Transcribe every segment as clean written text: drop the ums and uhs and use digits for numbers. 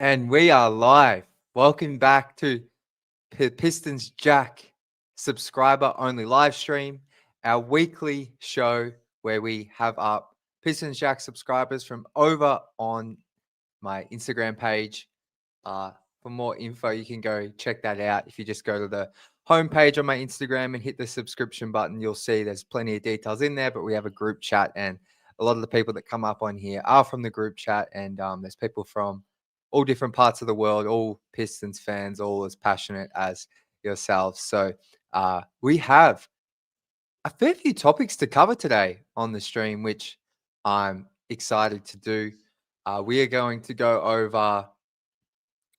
And we are live. Welcome back to Pistons Jack subscriber only live stream, our weekly show where we have up Pistons Jack subscribers from over on my Instagram page. For more info, you can go check that out. If you just go to the homepage on my Instagram and hit the subscription button, you'll see there's plenty of details in there. But we have a group chat, and a lot of the people that come up on here are from the group chat, and there's people from all different parts of the world, all Pistons fans, all as passionate as yourselves. So we have a fair few topics to cover today on the stream, which I'm excited to do. We are going to go over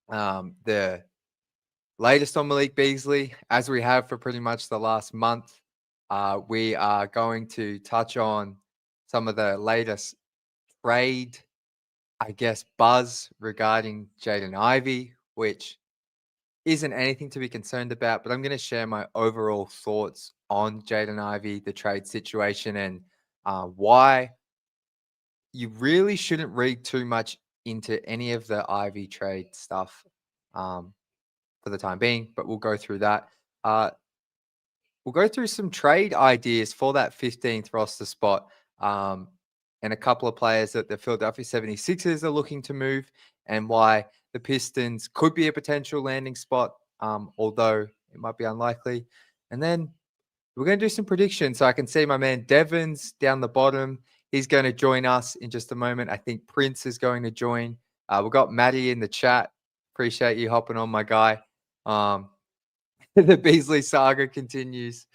the latest on Malik Beasley, as we have for pretty much the last month. We are going to touch on some of the latest trade, buzz regarding Jaden Ivey, which isn't anything to be concerned about, but I'm going to share my overall thoughts on Jaden Ivey, the trade situation, and why you really shouldn't read too much into any of the Ivy trade stuff for the time being, but we'll go through that. We'll go through some trade ideas for that 15th roster spot and a couple of players that the Philadelphia 76ers are looking to move and why the Pistons could be a potential landing spot, although it might be unlikely. And then we're going to do some predictions. So I can see my man Devon's down the bottom. He's going to join us in just a moment. I think Prince is going to join. We've got Maddie in the chat. Appreciate you hopping on, my guy. The Beasley saga continues.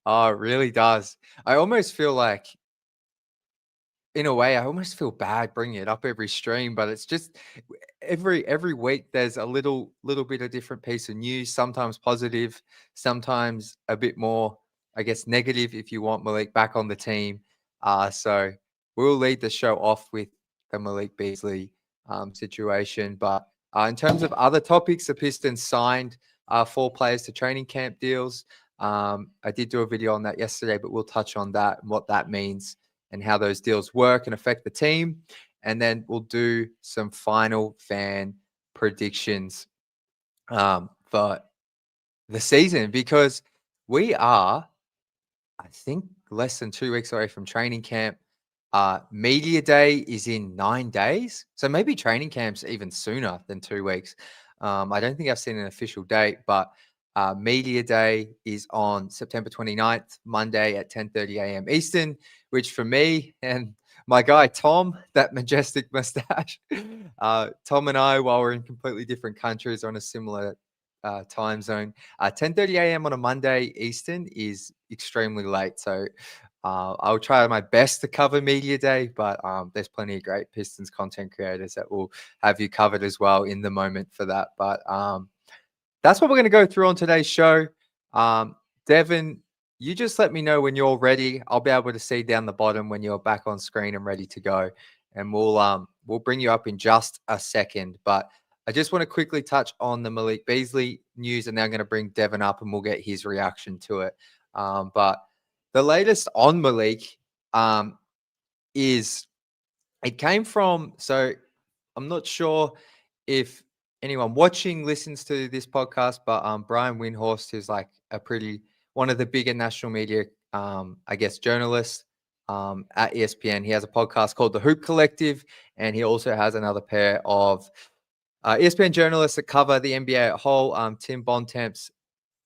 Oh, it really does. I almost feel like, in a way, I almost feel bad bringing it up every stream, but it's just every week there's a little bit of different piece of news, sometimes positive, sometimes a bit more, negative if you want Malik back on the team. So we'll lead the show off with the Malik Beasley situation. But in terms of other topics, the Pistons signed 4 players to training camp deals. I did do a video on that yesterday, but we'll touch on that and what that means and how those deals work and affect the team. And then we'll do some final fan predictions for the season, because we are, I think, less than 2 weeks away from training camp. Media day is in 9 days. So maybe training camp's even sooner than 2 weeks. I don't think I've seen an official date, but media day is on September 29th, Monday at 10:30 a.m. Eastern, which for me and my guy Tom, that majestic mustache, Tom and I, while we're in completely different countries, are on a similar time zone. 10:30 a.m. on a Monday Eastern is extremely late. So I'll try my best to cover media day, but there's plenty of great Pistons content creators that will have you covered as well in the moment for that. But that's what we're going to go through on today's show. Devon, you just let me know when you're ready. I'll be able to see down the bottom when you're back on screen and ready to go. And we'll bring you up in just a second. But I just want to quickly touch on the Malik Beasley news, and then I'm going to bring Devon up and we'll get his reaction to it. But the latest on Malik is it came from, so I'm not sure if anyone watching listens to this podcast, but Brian Windhorst, who's like one of the bigger national media, journalists at ESPN. He has a podcast called The Hoop Collective, and he also has another pair of ESPN journalists that cover the NBA at whole. Tim Bontemps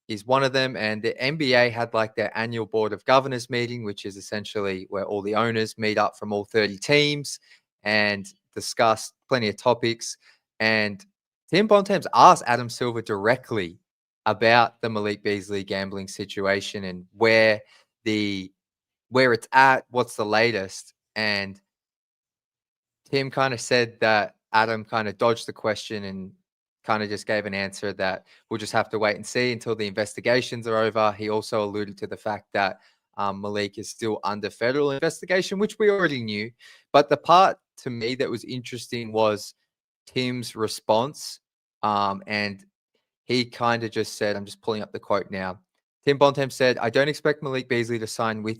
is one of them, and the NBA had like their annual board of governors meeting, which is essentially where all the owners meet up from all 30 teams and discuss plenty of topics. And Tim Bontemps asked Adam Silver directly about the Malik Beasley gambling situation and where it's at, what's the latest. And Tim kind of said that Adam kind of dodged the question and kind of just gave an answer that we'll just have to wait and see until the investigations are over. He also alluded to the fact that Malik is still under federal investigation, which we already knew. But the part to me that was interesting was Tim's response. And he kind of just said, I'm just pulling up the quote now. Tim Bontemps said, "I don't expect Malik Beasley to sign with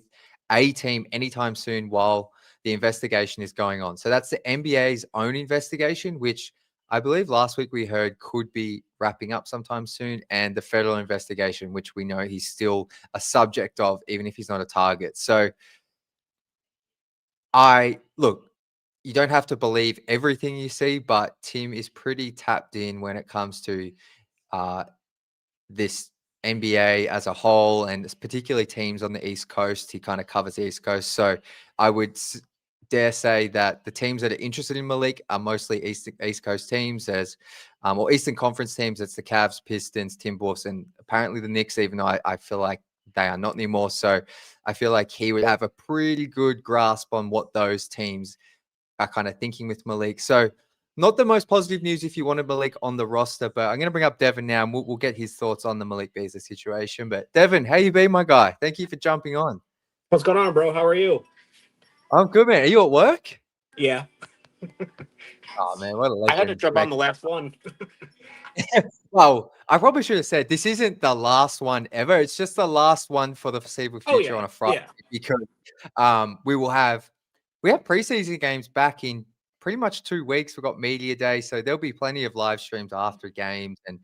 a team anytime soon while the investigation is going on." So that's the NBA's own investigation, which I believe last week we heard could be wrapping up sometime soon, and the federal investigation, which we know he's still a subject of, even if he's not a target. So look, you don't have to believe everything you see, but Tim is pretty tapped in when it comes to uh, this NBA as a whole, and particularly teams on the East Coast. He kind of covers the East Coast. So I would dare say that the teams that are interested in Malik are mostly East Coast teams. There's or Eastern Conference teams. It's the Cavs, Pistons, Timberwolves, and apparently the Knicks, even though I feel like they are not anymore. So I feel like he would have a pretty good grasp on what those teams are kind of thinking with Malik. So not the most positive news if you wanted Malik on the roster, but I'm going to bring up Devin now, and we'll get his thoughts on the Malik Beasley situation. But Devin, how you been, my guy? Thank you for jumping on. What's going on, bro? How are you? I'm good, man. Are you at work? Yeah. Oh, man, what a legend. I had to jump on the last one. Well, I probably should have said this isn't the last one ever. It's just the last one for the foreseeable future on a Friday because we have preseason games back in pretty much 2 weeks. We've got media day, so there'll be plenty of live streams after games and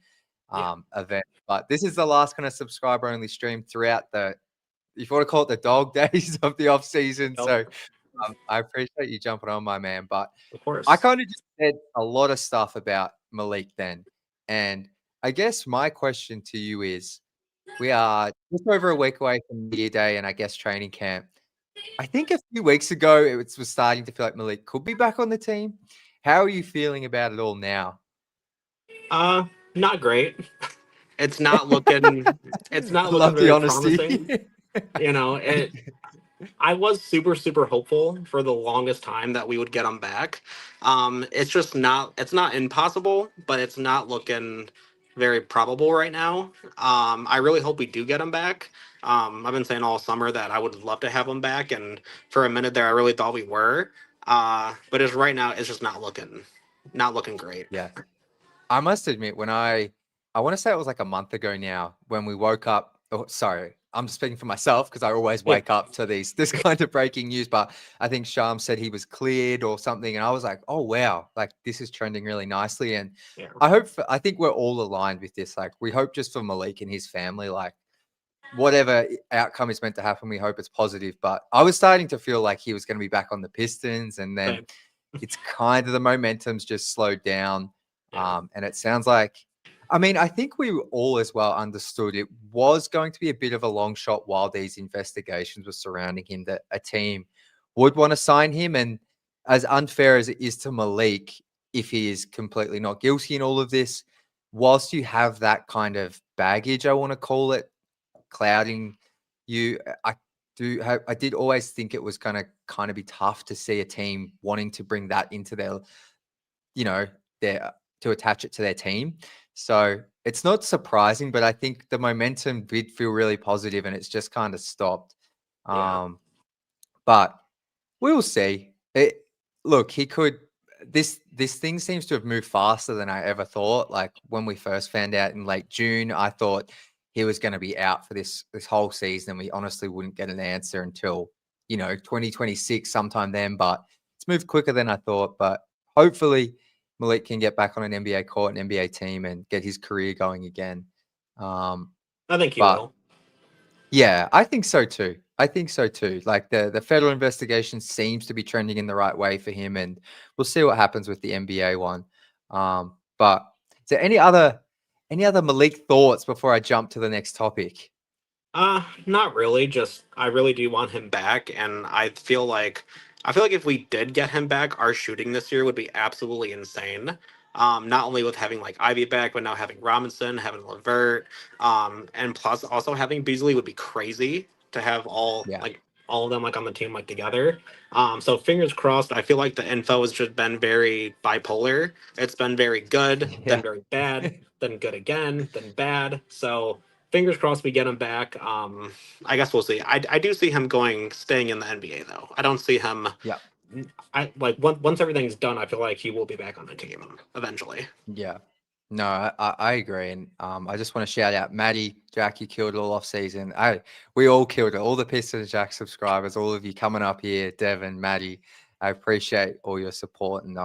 events. But this is the last kind of subscriber only stream throughout if you want to call it the dog days of the off season. Nope. So I appreciate you jumping on, my man. But of course, I kind of just said a lot of stuff about Malik then. And I guess my question to you is, we are just over a week away from media day and I guess training camp. I think a few weeks ago, it was starting to feel like Malik could be back on the team. How are you feeling about it all now? Not great. It's not looking. It's not looking very promising. You know, I was super hopeful for the longest time that we would get him back. It's just not. It's not impossible, but it's not looking very probable right now. I really hope we do get him back. I've been saying all summer that I would love to have him back, and for a minute there, I really thought we were. But it's right now, it's just not looking great. Yeah, I must admit, when I want to say it was like a month ago now, when we woke up. Oh, sorry, I'm speaking for myself because I always wake up to this kind of breaking news. But I think Sham said he was cleared or something, and I was like, oh wow, like this is trending really nicely. And I think we're all aligned with this. Like we hope just for Malik and his family, like whatever outcome is meant to happen, we hope it's positive. But I was starting to feel like he was going to be back on the Pistons, and then it's kind of the momentum's just slowed down. And it sounds like, I mean, I think we all as well understood it was going to be a bit of a long shot while these investigations were surrounding him, that a team would want to sign him. And as unfair as it is to Malik, if he is completely not guilty in all of this, whilst you have that kind of baggage, I want to call it, clouding you, I did always think it was going to kind of be tough to see a team wanting to bring that into their, to attach it to their team. So it's not surprising, but I think the momentum did feel really positive and it's just kind of stopped. But we'll see. Look, he could, this thing seems to have moved faster than I ever thought. Like when we first found out in late June, I thought he was going to be out for this whole season, and we honestly wouldn't get an answer until, 2026 sometime then. But it's moved quicker than I thought. But hopefully Malik can get back on an NBA court, an NBA team, and get his career going again. I think he will. Yeah, I think so too. Like the federal investigation seems to be trending in the right way for him, and we'll see what happens with the NBA one. But is there any other Malik thoughts before I jump to the next topic? Not really. Just I really do want him back, and I feel like if we did get him back, our shooting this year would be absolutely insane. Not only with having like Ivy back, but now having Robinson, having Levert, and plus also having Beasley would be crazy to have all of them like on the team like together. So fingers crossed. I feel like the info has just been very bipolar. It's been very good, then very bad, then good again, then bad. So fingers crossed we get him back. I guess we'll see. I do see him staying in the NBA though. I don't see him. Yeah. I like once everything's done, I feel like he will be back on the team eventually. Yeah. No, I agree. And I just want to shout out Maddie, Jack, you killed it all off season. We all killed it. All the Pistons Jack subscribers, all of you coming up here, Devin, Maddie. I appreciate all your support. And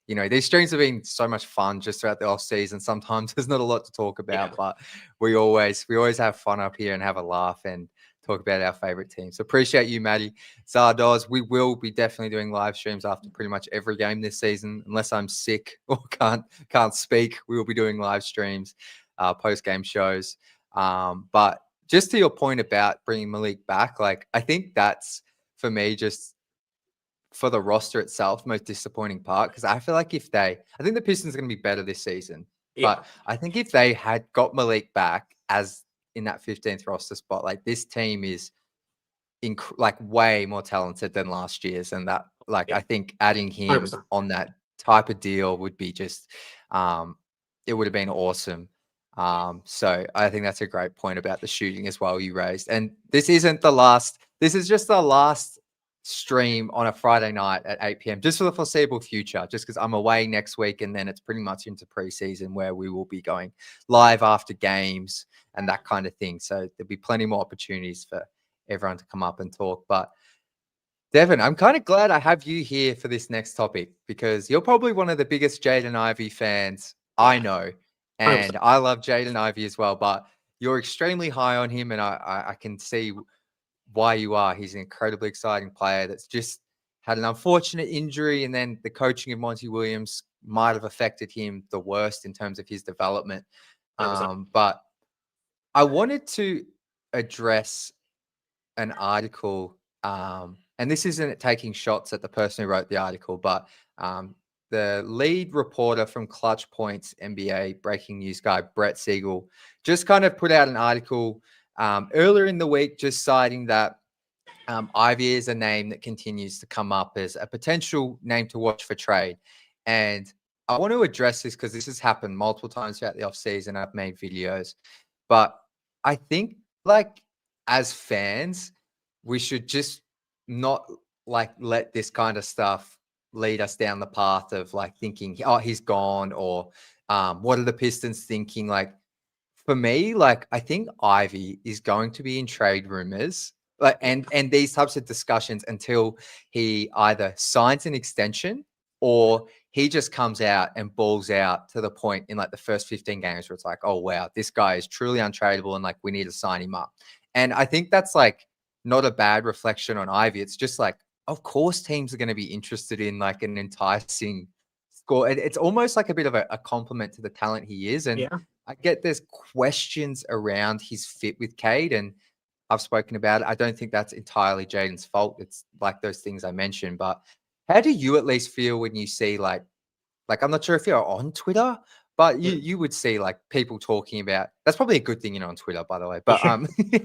you know, these streams have been so much fun just throughout the off season. Sometimes there's not a lot to talk about, but we always have fun up here and have a laugh and talk about our favorite team. So appreciate you, Maddie. Zardoz, we will be definitely doing live streams after pretty much every game this season, unless I'm sick or can't speak. We will be doing live streams, post game shows. But just to your point about bringing Malik back, like I think that's for me just for the roster itself most disappointing part, because I feel like I think the Pistons are going to be better this season. But I think if they had got Malik back as in that 15th roster spot, like this team is like way more talented than last year's, and that I think adding him 100%. on that type of deal would be just it would have been awesome. So I think that's a great point about the shooting as well you raised. And this isn't the last, this is just the last stream on a Friday night at 8 p.m. just for the foreseeable future, just because I'm away next week, and then it's pretty much into preseason where we will be going live after games and that kind of thing. So there'll be plenty more opportunities for everyone to come up and talk. But Devin, I'm kind of glad I have you here for this next topic, because you're probably one of the biggest Jaden Ivey fans I know. And 100%. I love Jaden Ivey as well, but you're extremely high on him, and I can see why you are. He's an incredibly exciting player that's just had an unfortunate injury, and then the coaching of Monty Williams might have affected him the worst in terms of his development. 100%. But I wanted to address an article, and this isn't taking shots at the person who wrote the article, but the lead reporter from Clutch Points NBA breaking news guy, Brett Siegel, just kind of put out an article earlier in the week, just citing that Ivy is a name that continues to come up as a potential name to watch for trade. And I want to address this because this has happened multiple times throughout the offseason. I've made videos, but I think as fans, we should just not let this kind of stuff lead us down the path of thinking, oh, he's gone, or what are the Pistons thinking? For me, I think Ivy is going to be in trade rumors, and these types of discussions until he either signs an extension or he just comes out and balls out to the point in the first 15 games where it's like, oh wow, this guy is truly untradeable and we need to sign him up. And I think that's not a bad reflection on Ivy. It's just of course teams are going to be interested in an enticing score. It's almost like a bit of a compliment to the talent he is. And I get there's questions around his fit with Cade, and I've spoken about it. I don't think that's entirely Jaden's fault. It's those things I mentioned. But how do you at least feel when you see I'm not sure if you're on Twitter, but you would see people talking about, that's probably a good thing, on Twitter, by the way. But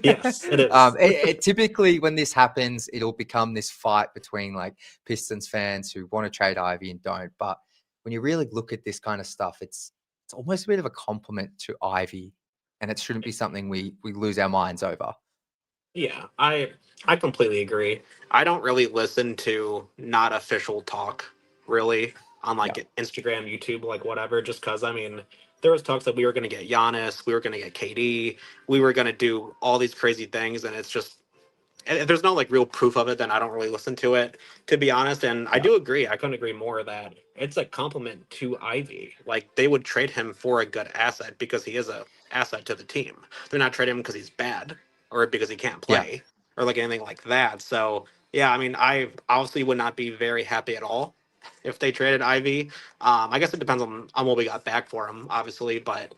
yes, it is. It typically when this happens, it'll become this fight between Pistons fans who want to trade Ivy and don't. But when you really look at this kind of stuff, it's almost a bit of a compliment to Ivy, and it shouldn't be something we lose our minds over. Yeah, I completely agree. I don't really listen to not official talk really on Instagram, YouTube, whatever, just because there was talks that we were going to get Giannis, we were going to get KD, we were going to do all these crazy things, and it's just, if there's no real proof of it, then I don't really listen to it, to be honest. And I do agree, I couldn't agree more that it's a compliment to Ivy. They would trade him for a good asset because he is a asset to the team. They're not trading him because he's bad or because he can't play or anything like that. So yeah, I obviously would not be very happy at all if they traded Ivy. I guess it depends on what we got back for him, obviously, but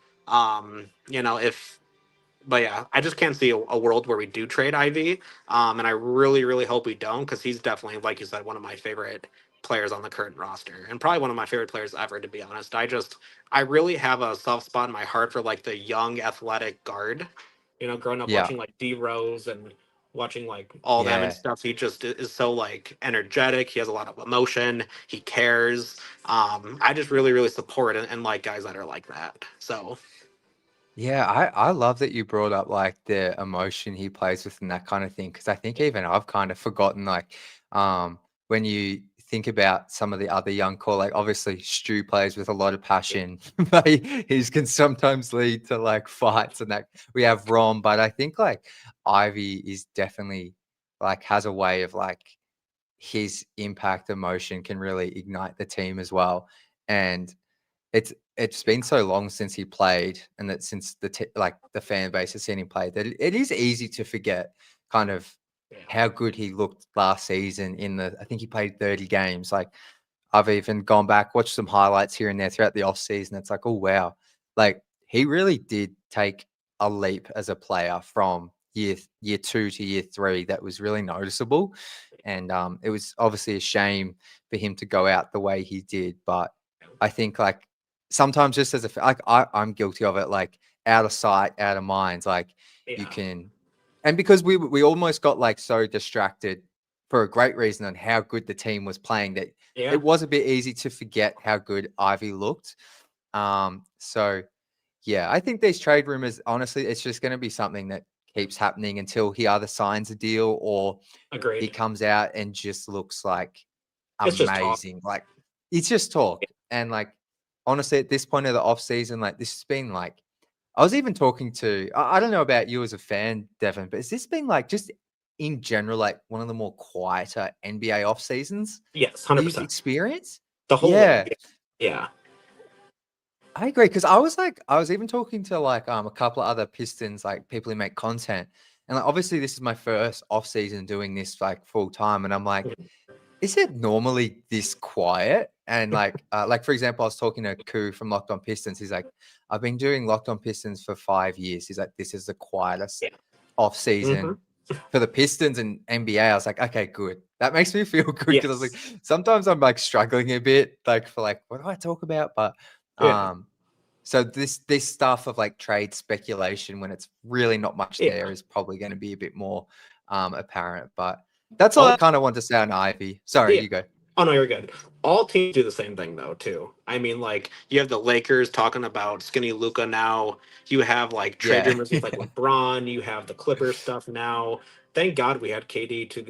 but yeah, I just can't see a world where we do trade Ivy. And I really, really hope we don't, because he's definitely, like you said, one of my favorite players on the current roster, and probably one of my favorite players ever, to be honest. I really have a soft spot in my heart for the young athletic guard. Growing up watching D Rose and watching all them and stuff, he just is so energetic. He has a lot of emotion. He cares. I just really, really support and like guys that are like that. So. Yeah, I love that you brought up the emotion he plays with and that kind of thing, because I think even I've kind of forgotten when you think about some of the other young core, obviously Stu plays with a lot of passion, but he can sometimes lead to fights, and that we have Rom, but I think Ivy is definitely has a way of his impact emotion can really ignite the team as well. and it's been so long since he played, and that since the fan base has seen him play, that it is easy to forget kind of how good he looked last season. I think he played 30 games. Like, I've even gone back, watched some highlights here and there throughout the off season. It's like, oh wow, like he really did take a leap as a player from year 2 to year 3. That was really noticeable, and it was obviously a shame for him to go out the way he did. But I think, like, sometimes just I'm guilty of it, like out of sight, out of mind. Like, you can, and because we almost got like so distracted for a great reason on how good the team was playing, that it was a bit easy to forget how good Ivy looked. So yeah, I think these trade rumors, honestly, it's just going to be something that keeps happening until he either signs a deal or he comes out and just looks like amazing. Like, it's just talk. And like, honestly, at this point of the off season, like, this has been like, I was even talking to, I don't know about you as a fan, Devin, but has this been like, just in general, like one of the more quieter NBA off seasons? Yes, 100%. You've experienced the whole league. Yeah. I agree, because I was even talking to like a couple of other Pistons, like people who make content, and like, obviously this is my first off season doing this like full time, and I'm like, is it normally this quiet? And like for example, I was talking to Koo from Locked On Pistons. He's like, I've been doing Locked On Pistons for 5 years. He's like, this is the quietest off season for the Pistons and NBA. I was like, okay, good. That makes me feel good, because I was like, sometimes I'm like struggling a bit, like for like, what do I talk about? But so this stuff of like trade speculation, when it's really not much there, is probably going to be a bit more apparent. But that's all I kind of want to say on Ivy. Sorry, you go. Oh, no, you're good. All teams do the same thing, though, too. I mean, like, you have the Lakers talking about skinny Luca now. You have, like, trade rumors with, like, LeBron. You have the Clippers stuff now. Thank God we had KD to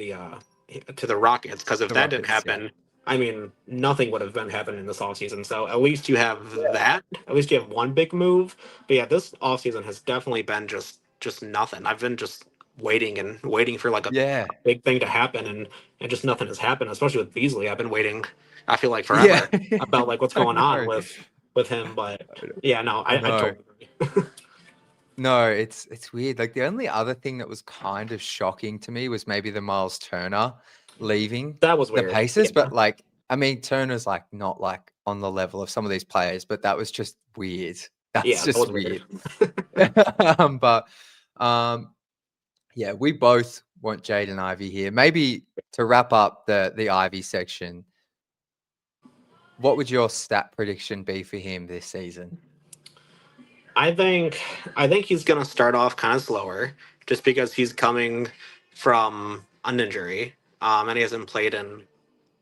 the Rockets, because if that didn't happen, I mean, nothing would have been happening this offseason. So at least you have that. At least you have one big move. But, yeah, this offseason has definitely been just nothing. I've been just waiting for like a big thing to happen, and just nothing has happened, especially with Beasley. I've been waiting, I feel like, forever about like what's going on with him. But yeah, no, I totally agree. No, it's weird. Like, the only other thing that was kind of shocking to me was maybe the Miles Turner leaving that was weird. The Pacers. But like, I mean, Turner's like not like on the level of some of these players, but that was just weird. That's just weird. But yeah, we both want Jaden Ivey here. Maybe to wrap up the Ivy section, what would your stat prediction be for him this season? I think he's gonna start off kind of slower, just because he's coming from an injury, and he hasn't played in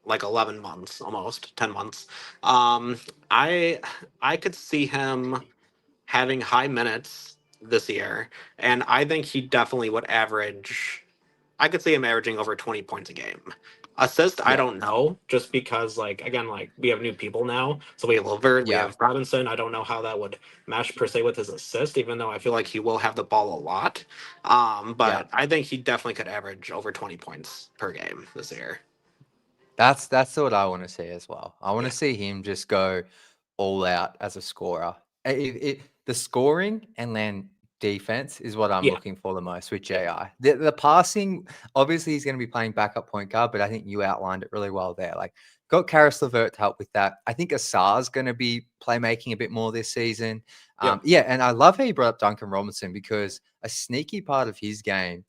like 11 months, almost 10 months. I could see him having high minutes this year, and I think he definitely would average. I could see him averaging over 20 points a game. Assist, I don't know, just because, like, again, like, we have new people now. So we have Lillard, we have Robinson. I don't know how that would mesh per se with his assist, even though I feel like he will have the ball a lot. But I think he definitely could average over 20 points per game this year. That's what I want to see as well. I want to see him just go all out as a scorer. The scoring and then defense is what I'm looking for the most with JI. The passing, obviously he's going to be playing backup point guard, but I think you outlined it really well there. Like, got Karis LeVert to help with that. I think Asar's going to be playmaking a bit more this season. And I love how you brought up Duncan Robinson, because a sneaky part of his game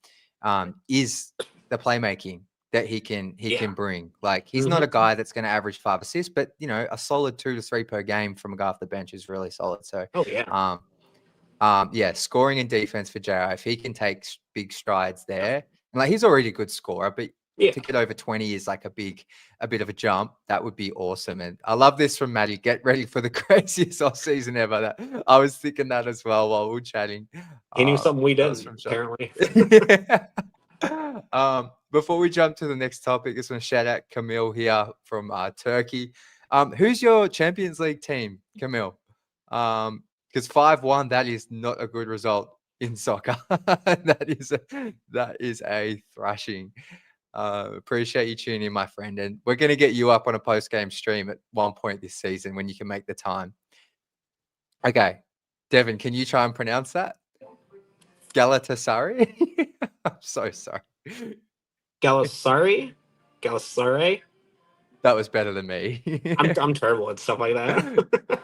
is the playmaking that he can bring. Like, he's not a guy that's going to average 5 assists, but you know, a solid 2 to 3 per game from a guy off the bench is really solid. So scoring and defense for JI, if he can take big strides there, and like, he's already a good scorer, but to get over 20 is like a bit of a jump. That would be awesome. And I love this from Maddie. Get ready for the craziest off season ever. That I was thinking that as well while we were chatting. He knew something we didn't, apparently. Before we jump to the next topic, I just want to shout out Camille here from Turkey. Who's your Champions League team, Camille? Because 5-1, that is not a good result in soccer. That is a thrashing. Appreciate you tuning in, my friend. And we're going to get you up on a post-game stream at one point this season when you can make the time. Okay. Devin, can you try and pronounce that? Galatasaray? I'm so sorry. Galatasaray? Galatasaray? That was better than me. I'm terrible at stuff like that.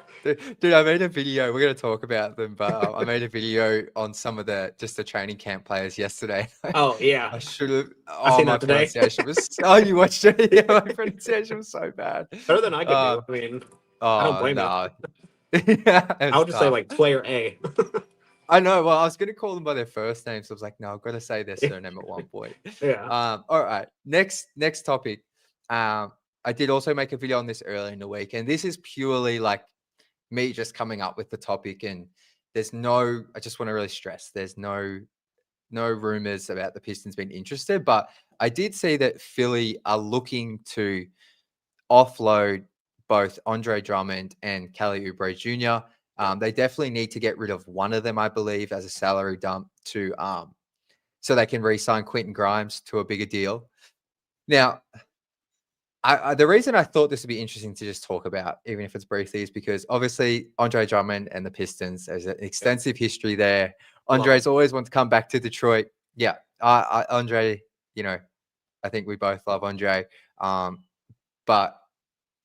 Dude, I made a video. We're going to talk about them, but I made a video on some of the training camp players yesterday. Oh, yeah. I should have. I've Oh, seen my that today. pronunciation was. Oh, you watched it? Yeah, my pronunciation was so bad. Better than I could do. I mean, I don't blame it. Yeah, I would just say like player A. I know. Well, I was going to call them by their first names. So I was like, no, I've got to say their surname at one point. Yeah. All right. Next topic. I did also make a video on this earlier in the week, and this is purely like me just coming up with the topic. And there's no. I just want to really stress. There's no rumors about the Pistons being interested, but I did see that Philly are looking to offload both Andre Drummond and Kelly Oubre Jr. They definitely need to get rid of one of them, I believe, as a salary dump to so they can re-sign Quentin Grimes to a bigger deal. Now, the reason I thought this would be interesting to just talk about, even if it's briefly, is because obviously Andre Drummond and the Pistons, there's an extensive history there. Andre's always wanted to come back to Detroit. Yeah, Andre, I think we both love Andre. But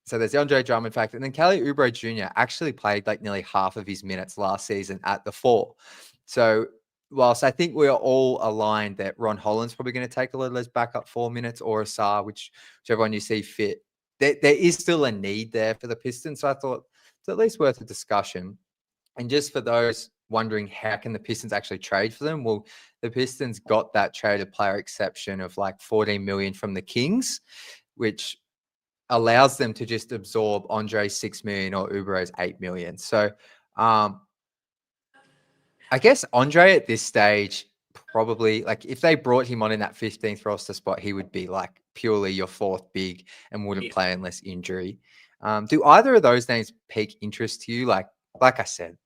so there's the Andre Drummond factor. And then Kelly Oubre Jr. actually played like nearly half of his minutes last season at the 4. So whilst I think we're all aligned that Ron Holland's probably going to take a lot of those backup 4 minutes, or Asar, whichever one you see fit, there is still a need there for the Pistons. So I thought it's at least worth a discussion. And just for those wondering how can the Pistons actually trade for them, well, the Pistons got that traded player exception of like $14 million from the Kings, which allows them to just absorb Andre's $6 million or Oubre's $8 million. So I guess Andre at this stage, probably like if they brought him on in that 15th roster spot, he would be like purely your 4th big and wouldn't play unless injury. Do either of those names pique interest to you? Like I said,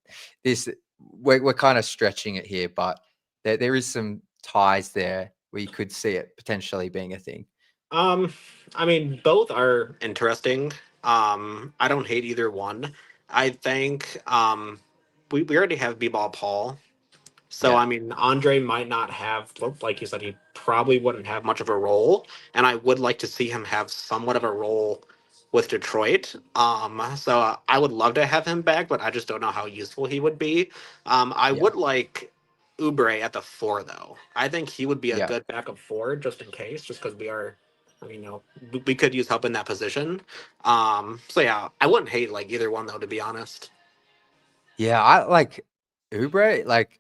we're kind of stretching it here, but there is some ties there where you could see it potentially being a thing. I mean, both are interesting. I don't hate either one. I think we already have B-Ball Paul. So, I mean, Andre might not have, like you said, he probably wouldn't have much of a role. And I would like to see him have somewhat of a role with Detroit. So I would love to have him back, but I just don't know how useful he would be. I would like Oubre at the 4, though. I think he would be a good backup 4 just in case, just because we could use help in that position. So yeah, I wouldn't hate like either one though, to be honest. Yeah, I like Oubre. Like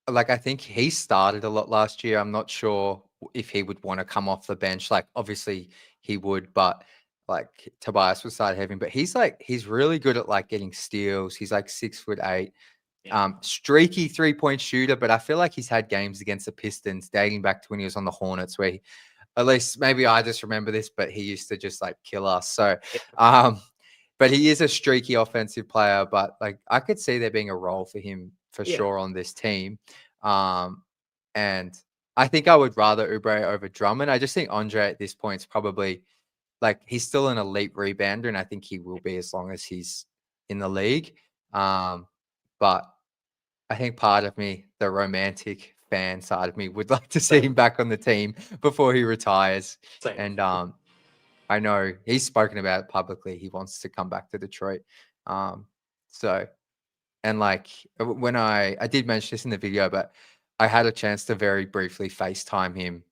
I think he started a lot last year. I'm not sure if he would want to come off the bench. Like obviously he would, but like Tobias would start having. But he's really good at like getting steals. He's like 6'8". Streaky 3-point shooter, but I feel like he's had games against the Pistons dating back to when he was on the Hornets where at least maybe I just remember this, but he used to just like kill us. So, but he is a streaky offensive player, but like I could see there being a role for him for sure on this team. And I think I would rather Oubre over Drummond. I just think Andre at this point is probably like, he's still an elite rebounder, and I think he will be as long as he's in the league. But I think part of me, the romantic fan side of me, would like to see him back on the team before he retires. Same. And I know he's spoken about it publicly. He wants to come back to Detroit. So, and like when I did mention this in the video, but I had a chance to very briefly FaceTime him.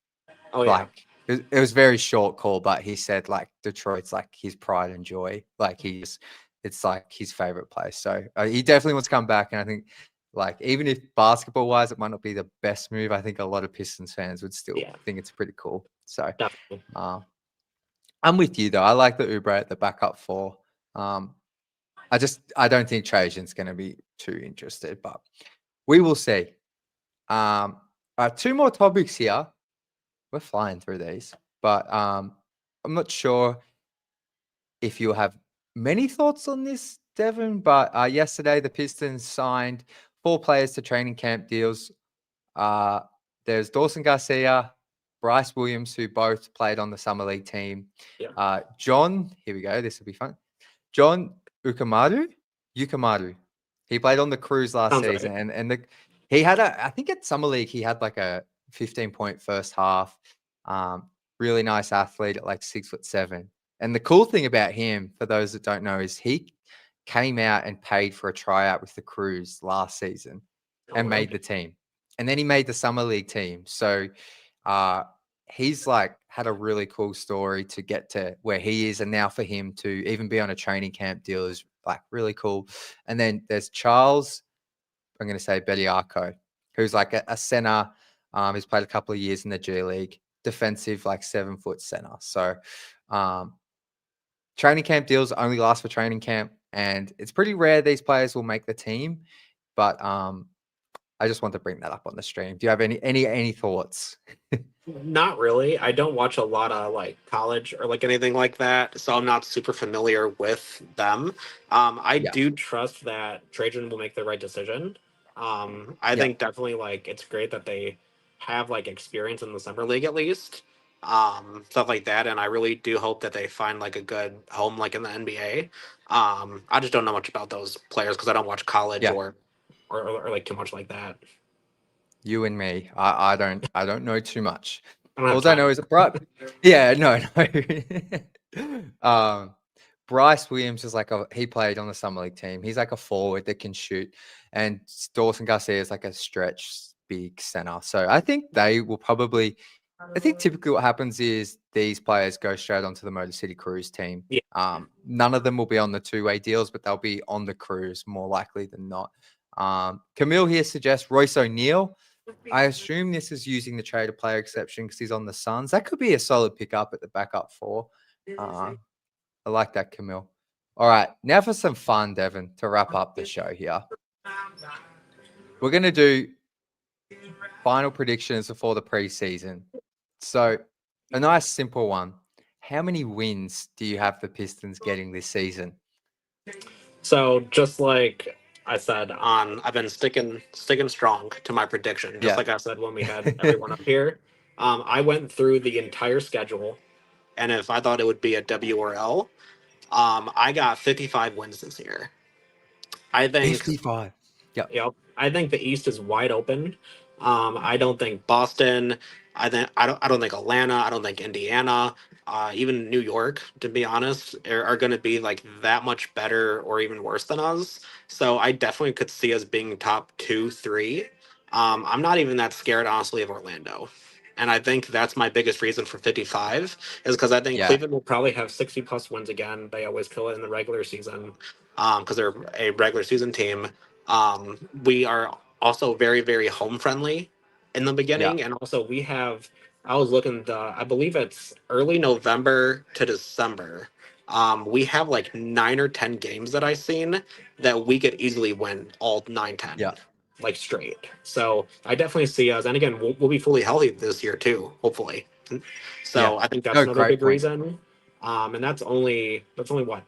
Oh yeah. Like it was very short call, but he said like Detroit's like his pride and joy. Like it's like his favorite place. So he definitely wants to come back. And I think like even if basketball wise it might not be the best move, I think a lot of Pistons fans would still think it's pretty cool. So I'm with you though. I like the Oubre at the backup 4. I don't think Trajan's going to be too interested, but we will see. 2 more topics here. We're flying through these, but I'm not sure if you have many thoughts on this, Devin, but yesterday the Pistons signed 4 players to training camp deals. There's Dawson Garcia, Bryce Williams, who both played on the Summer League team. Yeah. John, here we go. This will be fun. John Ukamaru. He played on the Cruise last Sounds season, right. and he had I think at Summer League he had like a 15-point first half. Really nice athlete at like 6'7". And the cool thing about him, for those that don't know, is he came out and paid for a tryout with the Cruise last season and All right. made the team. And then he made the Summer League team. So he's like had a really cool story to get to where he is. And now for him to even be on a training camp deal is like really cool. And then there's Charles, I'm going to say Bediako, who's like a center. He's played a couple of years in the G League, defensive, like 7-foot center. So training camp deals only last for training camp. And it's pretty rare these players will make the team. But I just want to bring that up on the stream. Do you have any thoughts? Not really. I don't watch a lot of like college or like anything like that, so I'm not super familiar with them. I do trust that Trajan will make the right decision. I think definitely like it's great that they have like experience in the summer league at least, stuff like that. And I really do hope that they find like a good home like in the NBA. I just don't know much about those players because I don't watch college or like too much like that. You and me. I don't know too much. All I know is Bryce Williams is like he played on the Summer League team. He's like a forward that can shoot. And Dawson Garcia is like a stretch big center. So I think they will probably typically what happens is these players go straight onto the Motor City Cruise team. Yeah. None of them will be on the two-way deals, but they'll be on the Cruise more likely than not. Camille here suggests Royce O'Neal. I assume this is using the traded player exception because he's on the Suns. That could be a solid pickup at the backup 4. I like that, Camille. All right, now for some fun, Devin, to wrap up the show here. We're going to do final predictions before the preseason. So a nice simple one. How many wins do you have the Pistons getting this season? So just like I said, I've been sticking strong to my prediction. Just like I said when we had everyone up here, I went through the entire schedule, and if I thought it would be a W or L, I got 55 wins this year. I think 55. Yep. I think the East is wide open. I don't think Boston. I don't think Atlanta. I don't think Indiana. Even New York, to be honest, are going to be like that much better or even worse than us. So I definitely could see us being top 2, 3. I'm not even that scared, honestly, of Orlando. And I think that's my biggest reason for 55 is because I think Cleveland will probably have 60 plus wins again. They always kill it in the regular season because they're a regular season team. We are also very, very home friendly in the beginning. And also I was looking, I believe it's early November to December. We have like 9 or 10 games that I've seen that we could easily win all 9, 10. Like straight. So I definitely see us, and again, we'll be fully healthy this year too, hopefully. So I think that's another big reason. And that's only what,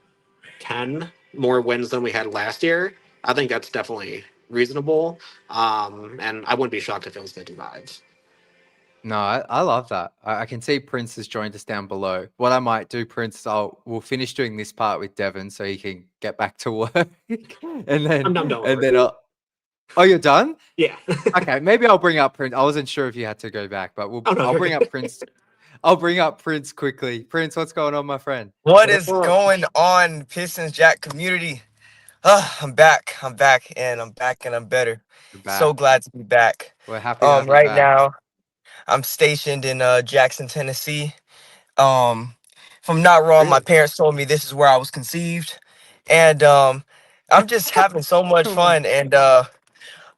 10 more wins than we had last year. I think that's definitely reasonable. And I wouldn't be shocked if it was 55. No, I love that. I can see Prince has joined us down below. What I might do, Prince, we'll finish doing this part with Devin so he can get back to work, and then oh, you're done? Yeah. Okay, maybe I'll bring up Prince. I wasn't sure if you had to go back, but I'll bring up Prince. I'll bring up Prince quickly. Prince, what's going on, my friend? What is going on, Pistons Jack community? I'm back, and I'm better. So glad to be back. We're happy to have you right back. now, I'm stationed in Jackson, Tennessee. If I'm not wrong, my parents told me this is where I was conceived, and I'm just having so much fun. And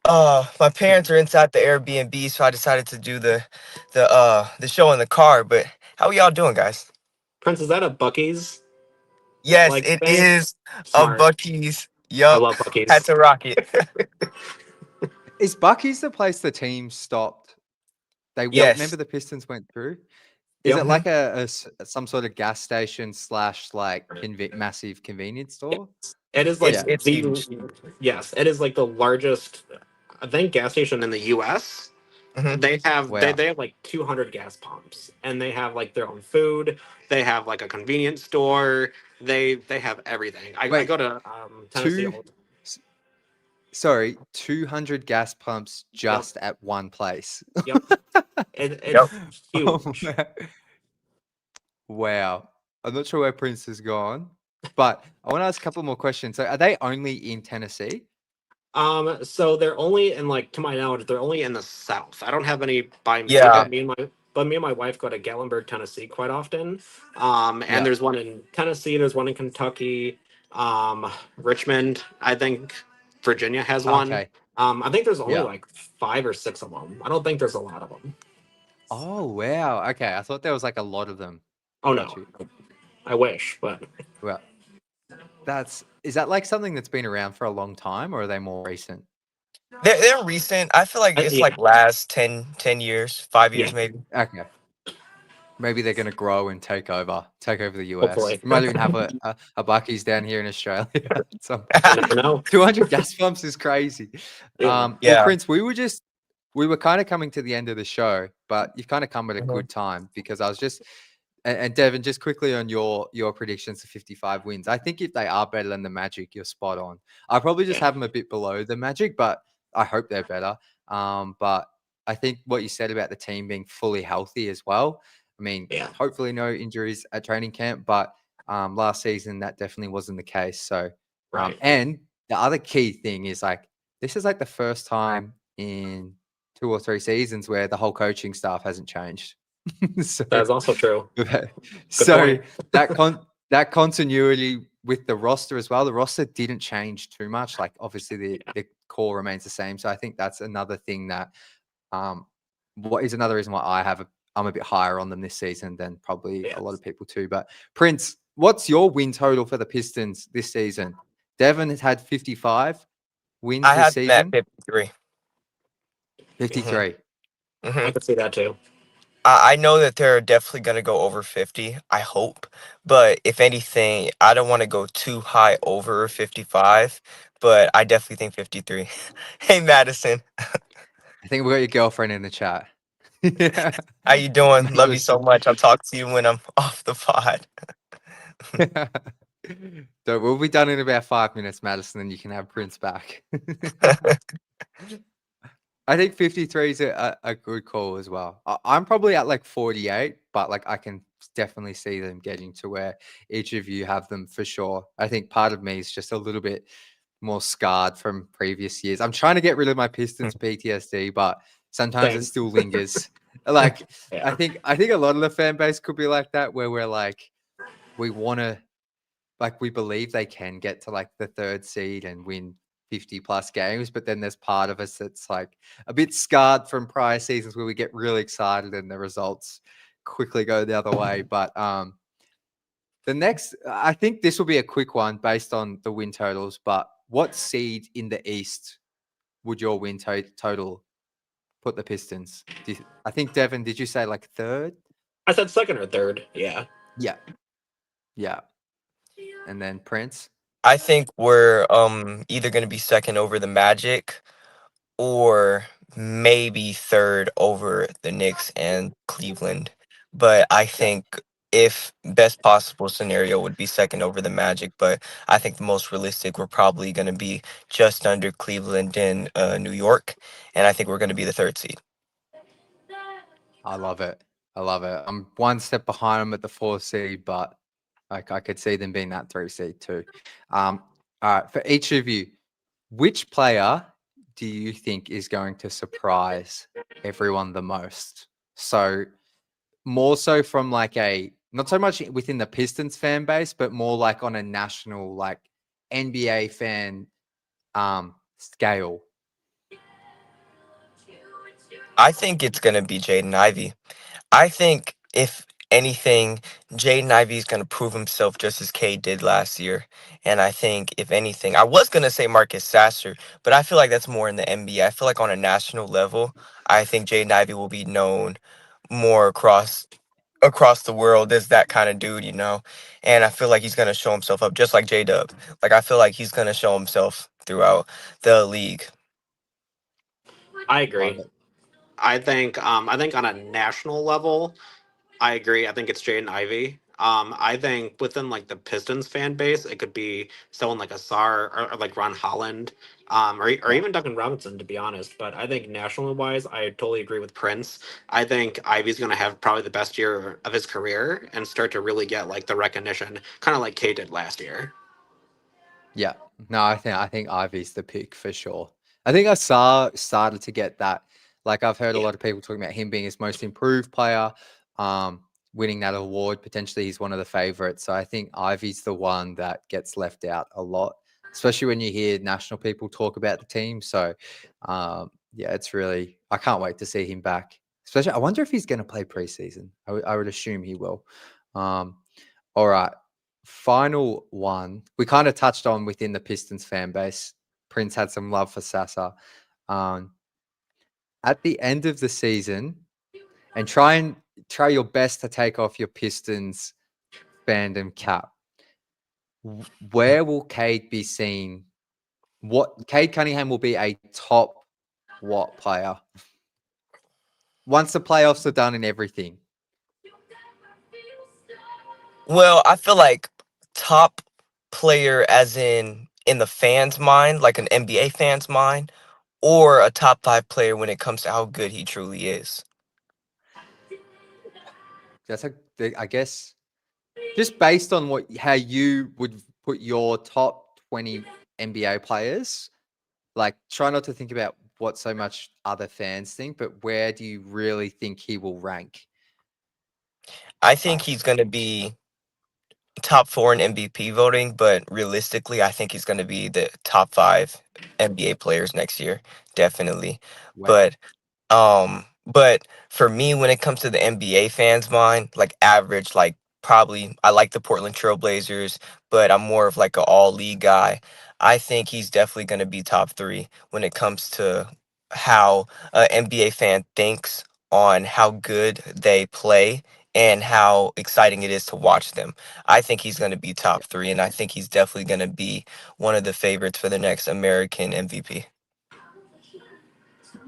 my parents are inside the Airbnb, so I decided to do the show in the car. But how are y'all doing, guys? Prince, is that a Buc-ee's? Yes, it is a Buc-ee's. Yup. I love Buc-ee's. Had to rock it. Is Buc-ee's the place the team stopped? Remember the Pistons went through? Is it like some sort of gas station / like massive convenience store? It is like it's huge. Yes, it is like the largest, I think, gas station in the U.S. Mhm. They have Wow. they have like 200 gas pumps, and they have like their own food. They have like a convenience store. They have everything. I Wait, go to Tennessee two, all the time. s- sorry, 200 gas pumps Yep, just at one place. yep. Yep. It's Oh, huge. man. Wow. I'm not sure where Prince has gone, but I want to ask a couple more questions. So, are they only in Tennessee? So they're only in, like, to my knowledge, they're only in the South. I don't have any by me, Yeah. but me and my wife go to Gatlinburg, Tennessee quite often. And Yeah. there's one in Tennessee, there's one in Kentucky, Richmond, I think Virginia has one. Okay. I think there's only Yeah. like 5 or 6 of them. I don't think there's a lot of them. Oh, wow. Okay. I thought there was like a lot of them. Oh Got no, you. I wish, but Well, is that like something that's been around for a long time, or are they more recent? They're recent. I feel like it's yeah, like last 10 years, 5 years yeah, maybe. Okay. Maybe they're going to grow and take over the US. hopefully. We might even have a Bucky's down here in Australia at some You point. never know. 200 gas pumps is crazy. Yeah. Well, Yeah. Prince, we were kind of coming to the end of the show, but you've kind of come at a Mhm. good time, because I was just, and Devin, just quickly on your predictions of 55 wins. I think if they are better than the Magic, you're spot on. I probably just Yeah. have them a bit below the Magic, but I hope they're better. But I think what you said about the team being fully healthy as well. I mean, Yeah. hopefully no injuries at training camp, but last season that definitely wasn't the case. So, Right. and the other key thing is, like, this is like the first time in 2 or 3 seasons where the whole coaching staff hasn't changed. So, That is also true. so point. that continuity with the roster as well. The roster didn't change too much. Like, obviously the core remains the same. So I think that's another thing that what is another reason why I'm a bit higher on them this season than probably Yeah. a lot of people too. But Prince, what's your win total for the Pistons this season? Devin has had 55 wins I this had them at season. 53. 53. Mhm. I could see that too. I know that they're definitely going to go over 50, I hope. But if anything, I don't want to go too high over 55, but I definitely think 53. Hey, Madison. I think we got your girlfriend in the chat. How you doing? Love you so Madison. much. I'll talk to you when I'm off the pod. So we'll be done in about 5 minutes, Madison, and you can have Prince back. I think 53 is a good call as well. I'm probably at like 48, but like I can definitely see them getting to where each of you have them for sure. I think part of me is just a little bit more scarred from previous years. I'm trying to get rid of my Pistons PTSD, but sometimes Same. it still lingers. Like, Yeah. I think a lot of the fan base could be like that, where we're like, we want to, like, we believe they can get to like the 3rd seed and win 50 plus games, but then there's part of us that's like a bit scarred from prior seasons where we get really excited and the results quickly go the other way. But the next, I think this will be a quick one based on the win totals, but what seed in the East would your win total put the Pistons? I think, Devin, did you say like 3rd? I said 2nd or 3rd. Yeah. Yeah. Yeah. And then Prince? I think we're either going to be second over the Magic or maybe third over the Knicks and Cleveland. But I think if best possible scenario would be second over the Magic, but I think the most realistic we're probably going to be just under Cleveland and New York, and I think we're going to be the 3rd seed. I love it. I love it. I'm one step behind them at the 4 seed, but I could see them being that 3 seed too. All right, for each of you, which player do you think is going to surprise everyone the most? So, more so from like not so much within the Pistons fan base, but more like on a national, like NBA fan scale. I think it's going to be Jaden Ivey. I think if anything, Jaden Ivey is going to prove himself just as K did last year. And I think if anything, I was going to say Marcus Sasser, but I feel like that's more in the NBA. I feel like on a national level, I think Jaden Ivey will be known more across the world as that kind of dude, you know. And I feel like he's going to show himself up just like J-Dub. Like I feel like he's going to show himself throughout the league. I Love agree. it. I think on a national level, I agree. I think it's Jaden Ivey. I think within like the Pistons fan base, it could be someone like Asar or like Ron Holland, or Yeah. even Duncan Robinson, to be honest. But I think national wise, I totally agree with Prince. I think Ivy's going to have probably the best year of his career and start to really get like the recognition, kind of like K did last year. Yeah. No, I think Ivy's the pick for sure. I think I started to get that. Like I've heard a Yeah. lot of people talking about him being his most improved player, winning that award. Potentially he's one of the favorites. So I think Ivy's the one that gets left out a lot, especially when you hear national people talk about the team. So yeah, it's really I can't wait to see him back. Especially I wonder if he's gonna play preseason. I would assume he will. Um, all right. Final one. We kind of touched on within the Pistons fan base. Prince had some love for Sasa. Um, at the end of the season, and try your best to take off your Pistons fandom cap. Where will Cade be seen? What Cade Cunningham will be a top what player once the playoffs are done and everything? Well, I feel like top player as in the fans' mind, like an NBA fan's mind, or a top 5 player when it comes to how good he truly is. I guess just based on how you would put your top 20 NBA players, like try not to think about what so much other fans think, but where do you really think he will rank? I think he's going to be top 4 in MVP voting, but realistically, I think he's going to be the top 5 NBA players next year, definitely. Wow. But for me, when it comes to the NBA fans' mind, like average, like probably I like the Portland Trailblazers, but I'm more of like an all league guy. I think he's definitely going to be top 3 when it comes to how an NBA fan thinks on how good they play and how exciting it is to watch them. I think he's going to be top Yeah. 3, and I think he's definitely going to be one of the favorites for the next American MVP.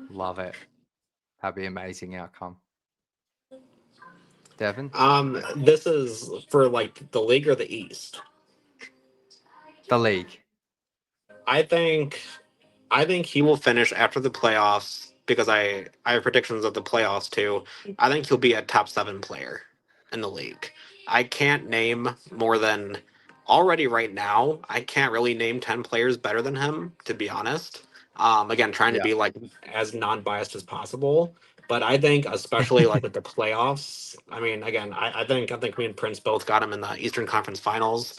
Love it. That'd be amazing outcome. Devin? This is for like the league or the East. The league. I think I think he will finish after the playoffs because I have predictions of the playoffs too. I think he'll be a top 7 player in the league. I can't name more than already right now. I can't really name 10 players better than him, to be honest. Again, trying to Yeah. be like as non-biased as possible. But I think, especially like with the playoffs, I mean, again, I think me and Prince both got him in the Eastern Conference Finals.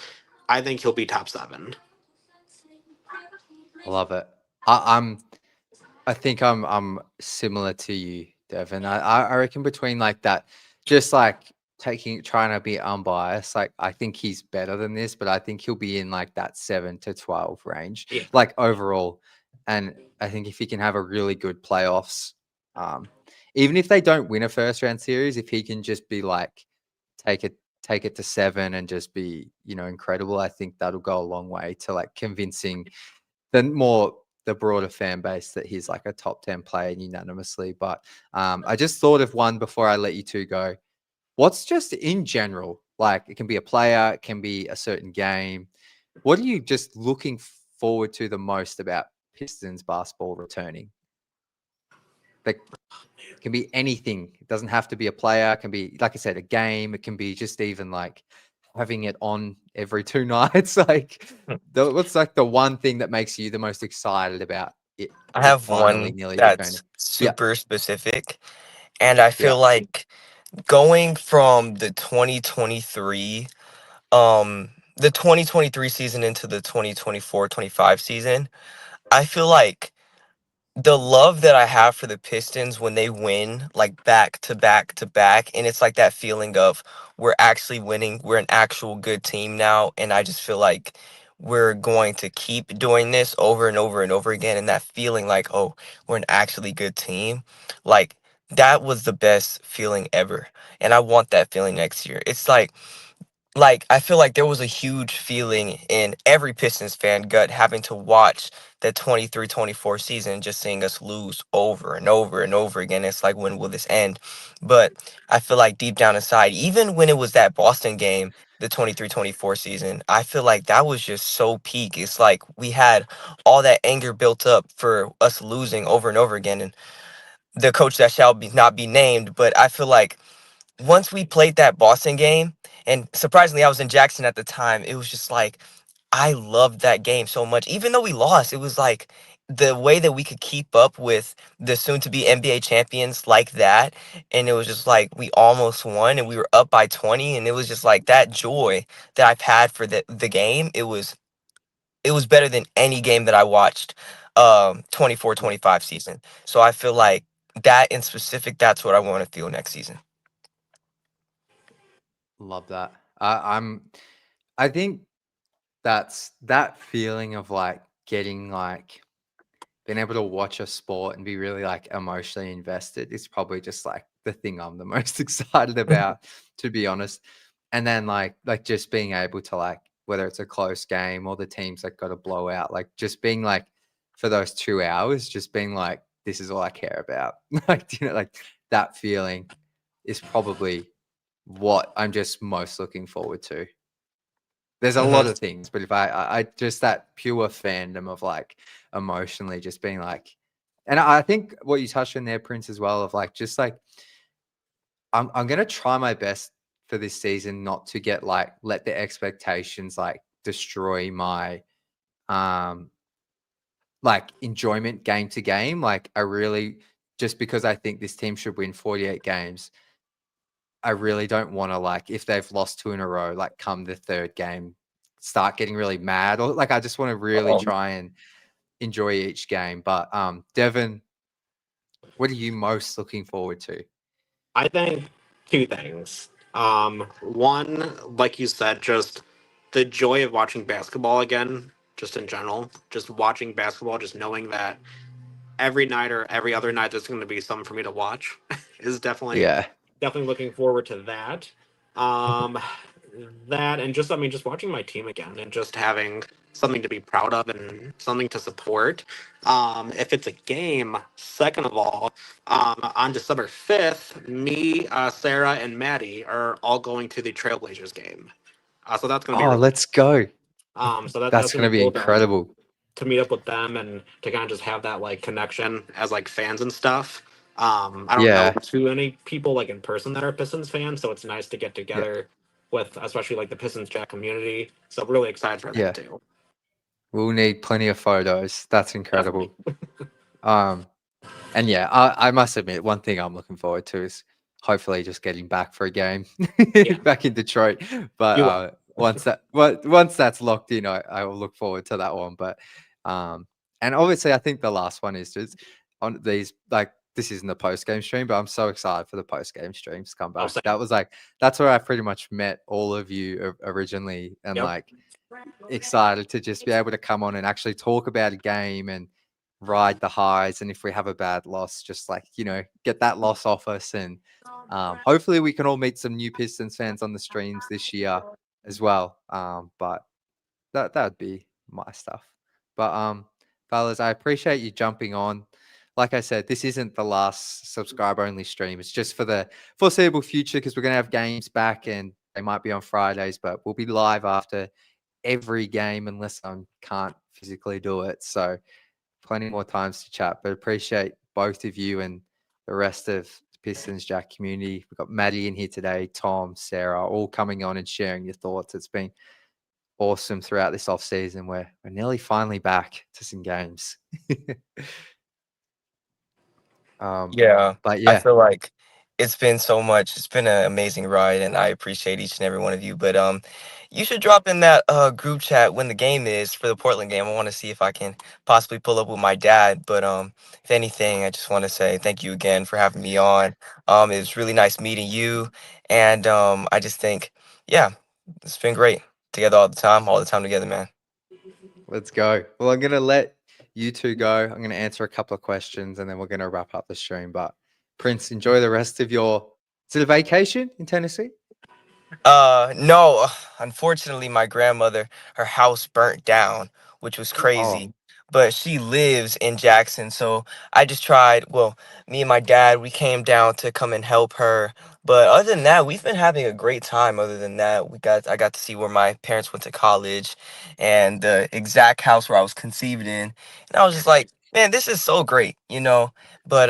I think he'll be top 7. I love it. I think I'm similar to you, Devin. I reckon between like that, just like trying to be unbiased, like I think he's better than this, but I think he'll be in like that 7 to 12 range, Yeah. like overall. And I think if he can have a really good playoffs, um, even if they don't win a first round series, if he can just be like take it take it to 7 and just be incredible, I think that'll go a long way to like convincing the broader fan base that he's like a top 10 player unanimously. But I just thought of one before I let you two go. What's just in general, like it can be a player, it can be a certain game. What are you just looking forward to the most about Pistons basketball returning? Like it can be anything. It doesn't have to be a player. It can be, like I said, a game. It can be just even like having it on every 2 nights. Like, what's like the one thing that makes you the most excited about it? I It have finally one nearly returning. that's Yeah, super specific, and I yeah, feel like going from the 2023 season into the 2024-25 season, I feel like the love that I have for the Pistons when they win like back to back to back, and it's like that feeling of we're actually winning, we're an actual good team now, and I just feel like we're going to keep doing this over and over and over again, and that feeling like, oh, we're an actually good team, like that was the best feeling ever, and I want that feeling next year. It's like like I feel like there was a huge feeling in every Pistons fan gut having to watch the 23-24 season, just seeing us lose over and over and over again. It's like, when will this end? But I feel like deep down inside, even when it was that Boston game, the 23-24 season, I feel like that was just so peak. It's like we had all that anger built up for us losing over and over again. And the coach that shall be not be named, but I feel like once we played that Boston game, and surprisingly, I was in Jackson at the time, it was just like, I loved that game so much. Even though we lost, it was like the way that we could keep up with the soon to be NBA champions like that. And it was just like we almost won and we were up by 20. And it was just like that joy that I've had for the game. It was better than any game that I watched 24-25 season. So I feel like that in specific, that's what I want to feel next season. Love that. I think that's that feeling of like getting like being able to watch a sport and be really like emotionally invested is probably just like the thing I'm the most excited about, to be honest. And then like just being able to like, whether it's a close game or the teams that got a blowout, like just being like for those 2 hours, just being like, this is all I care about. Like, like that feeling is probably what I'm just most looking forward to. There's a lot of things, but if I just that pure fandom of like emotionally just being like, and I think what you touched on there, Prince, as well, of like just like I'm gonna try my best for this season not to get like let the expectations like destroy my like enjoyment game to game. Like I really, just because I think this team should win 48 games, I really don't want to like, if they've lost 2 in a row, like come the third game, start getting really mad, or like I just want to really try and enjoy each game. But Devin, what are you most looking forward to? I think two things. One, like you said, just the joy of watching basketball again, just in general, just watching basketball, just knowing that every night or every other night there's going to be something for me to watch is Yeah. definitely looking forward to that. Um, that and just, I mean, just watching my team again and just having something to be proud of and something to support. If it's a game, second of all, on December 5th, me, Sarah, and Maddie are all going to the Trailblazers game. So that's going to be Oh, really, let's go. so that's That's going to going to be be cool incredible. to meet up with them and to kind of just have that like connection as like fans and stuff. I don't know Yeah. too many people like in person that are Pistons fans, so it's nice to get Yeah. together with especially like the Pistons Jack community. So really excited for Yeah. that too. We'll need plenty of photos. That's incredible. And yeah, I must admit, one thing I'm looking forward to is hopefully just getting back for a game Yeah. back in Detroit. But once that's locked in, I will look forward to that one. But and obviously, I think the last one is just on these, like, this isn't the post game stream, but I'm so excited for the post game streams to come back. Same. That was like, that's where I pretty much met all of you originally, and Yep. like excited to just be able to come on and actually talk about a game and ride the highs. And if we have a bad loss, just like, get that loss off us. And hopefully we can all meet some new Pistons fans on the streams this year as well. But that would be my stuff. But fellas, I appreciate you jumping on. Like I said, this isn't the last subscriber only stream. It's just for the foreseeable future, because we're going to have games back and they might be on Fridays, but we'll be live after every game unless I can't physically do it. So plenty more times to chat, but appreciate both of you and the rest of the Pistons Jack community. We've got Maddie in here today, Tom, Sarah, all coming on and sharing your thoughts. It's been awesome throughout this off season. We're nearly finally back to some games. Yeah, But I yeah, feel like it's been so much. It's been an amazing ride, and I appreciate each and every one of you. But you should drop in that group chat when the game is for the Portland game. I want to see if I can possibly pull up with my dad. But if anything, I just want to say thank you again for having me on. It was really nice meeting you, and I just think, yeah, it's been great together all the time together, man. let's go. Well, I'm going to let you two go. I'm going to answer a couple of questions and then we're going to wrap up the stream. But Prince, enjoy the rest of your, is it a vacation in Tennessee? No, unfortunately, my grandmother, her house burnt down, which was Oh, crazy. But she lives in Jackson, so I just tried. Well, me and my dad, we came down to come and help her. But other than that, we've been having a great time. Other than that, I got to see where my parents went to college, and the exact house where I was conceived in. And I was just like, man, this is so great, you know. But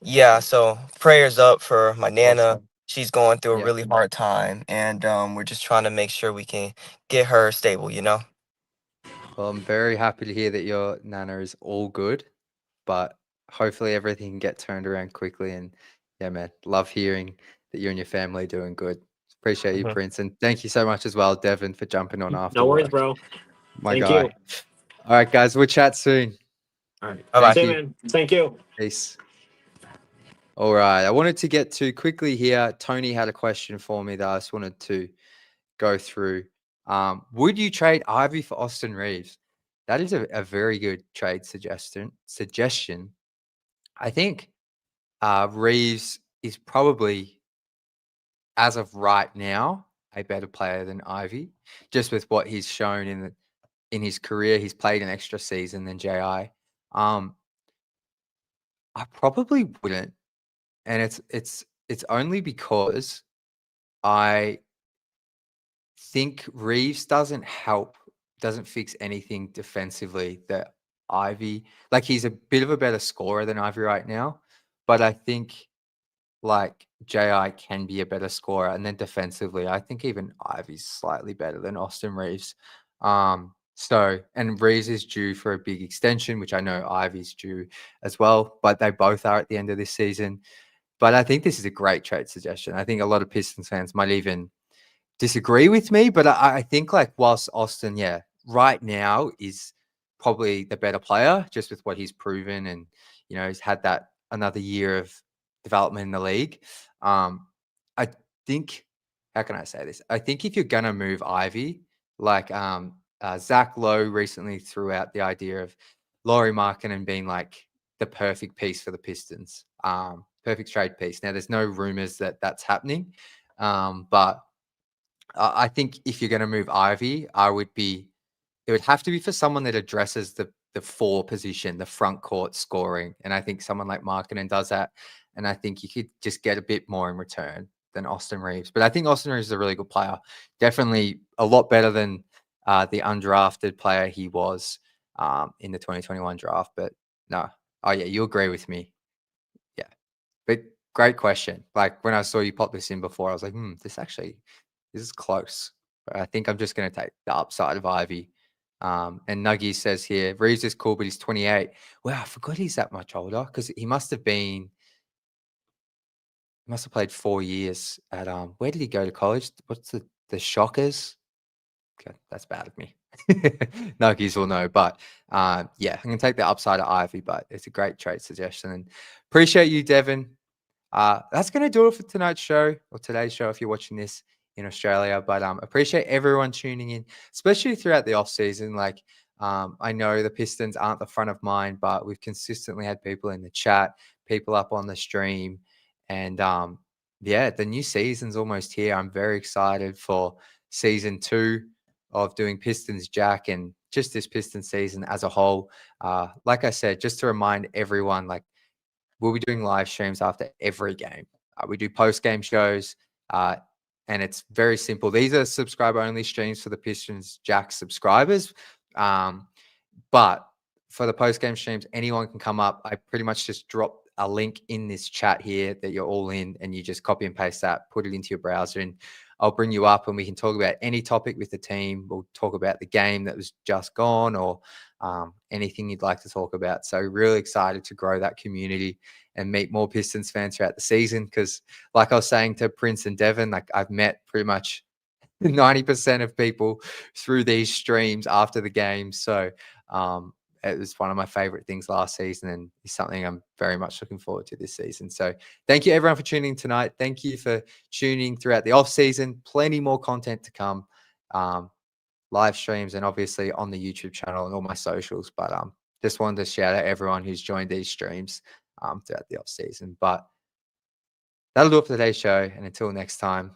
yeah. So prayers up for my nana. awesome. She's going through a Yeah. really hard time, and we're just trying to make sure we can get her stable, you know? Well, I'm very happy to hear that your nana is all good, but hopefully everything can get turned around quickly. And yeah, man, love hearing that you and your family are doing good. Appreciate you, Mhm. Prince. And thank you so much as well, Devin, for jumping on after No worries, work. bro. My Thank guy. you. All right, guys, we'll chat soon. All right. Bye-bye. Thank See you, you. man. Thank you. Peace. All right. I wanted to get to quickly here. Tony had a question for me that I just wanted to go through. Would you trade Ivy for Austin Reeves? That is a very good trade suggestion. I think Reeves is probably, as of right now, a better player than Ivy, just with what he's shown in his career. He's played an extra season than JI. I probably wouldn't, and it's only because I think Reeves doesn't fix anything defensively that Ivy, like he's a bit of a better scorer than Ivy right now, but I think like JI can be a better scorer. And then defensively, I think even Ivy's slightly better than Austin Reeves. And Reeves is due for a big extension, which I know Ivy's due as well, but they both are at the end of this season. But I think this is a great trade suggestion. I think a lot of Pistons fans might even disagree with me, but I think like whilst Austin, yeah, right now is probably the better player just with what he's proven, and he's had that another year of development in the league. I think, how can I say this? I think if you're gonna move Ivy, like Zach Lowe recently threw out the idea of Lauri Markkanen being like the perfect piece for the Pistons, perfect trade piece. Now there's no rumors that that's happening, but I think if you're going to move Ivy, it would have to be for someone that addresses the four position, the front court scoring. And I think someone like Markkanen does that. And I think you could just get a bit more in return than Austin Reeves. But I think Austin Reeves is a really good player. Definitely a lot better than the undrafted player he was in the 2021 draft. But no. Oh, yeah, you agree with me. Yeah. But great question. Like when I saw you pop this in before, I was like, this is close. But I think I'm just going to take the upside of Ivy. And Nuggy says here, Reeves is cool, but he's 28. Wow, I forgot he's that much older because he must have played 4 years at where did he go to college? What's the Shockers? Okay, that's bad of me. Nuggies will know, but yeah, I'm gonna take the upside of Ivy, but it's a great trade suggestion. And appreciate you, Devin. That's going to do it for tonight's show or today's show if you're watching this in Australia. But appreciate everyone tuning in, especially throughout the off season. Like I know the Pistons aren't the front of mind, but we've consistently had people in the chat, people up on the stream, and yeah, the new season's almost here. I'm very excited for season 2 of doing Pistons Jack and just this Pistons season as a whole. Like I said, just to remind everyone, like, we'll be doing live streams after every game. We do post-game shows, and it's very simple. These are subscriber-only streams for the Pistons Jack subscribers. But for the post-game streams, anyone can come up. I pretty much just drop a link in this chat here that you're all in, and you just copy and paste that, put it into your browser, and I'll bring you up and we can talk about any topic with the team. We'll talk about the game that was just gone or anything you'd like to talk about. So really excited to grow that community and meet more Pistons fans throughout the season. Because like I was saying to Prince and Devin, like I've met pretty much 90% of people through these streams after the game. So it was one of my favorite things last season and is something I'm very much looking forward to this season. So thank you everyone for tuning in tonight. Thank you for tuning throughout the off season. Plenty more content to come, live streams and obviously on the YouTube channel and all my socials. But just wanted to shout out everyone who's joined these streams throughout the off season. But that'll do it for today's show. And until next time,